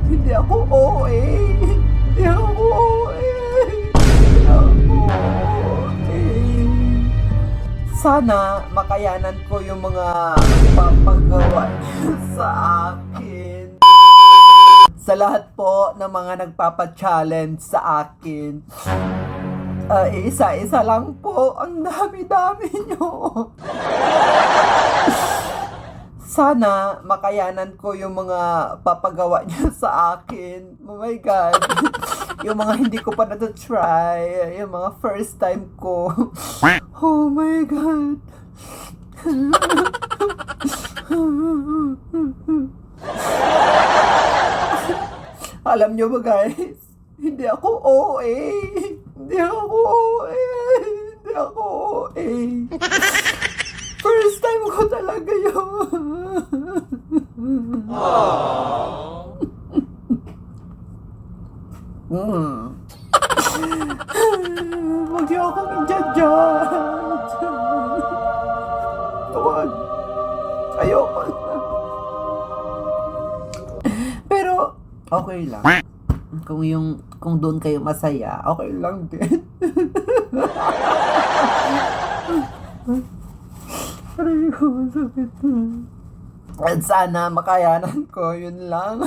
Hindi ako OA. Hindi ako OA. Hindi ako OA. Sana makayanan ko yung mga papagawa niyo sa akin. Sa lahat po ng mga nagpapa-challenge sa akin, isa-isa lang po. Ang dami-dami nyo. Sana makayanan ko yung mga papagawa niyo sa akin. Oh my God. Yung mga hindi ko pa na-try. Yung mga first time ko. Oh my God. Alam nyo ba guys? Hindi ako OA. Hindi ako OA. Hindi ako OA. First time ko talaga yun. Huwag niyo akong i-judge. Huwag. Ayoko na. Pero, okay lang. Kung doon kayo masaya, okay lang din. Aray ko, sakit na. At sana makayanan ko, yun lang.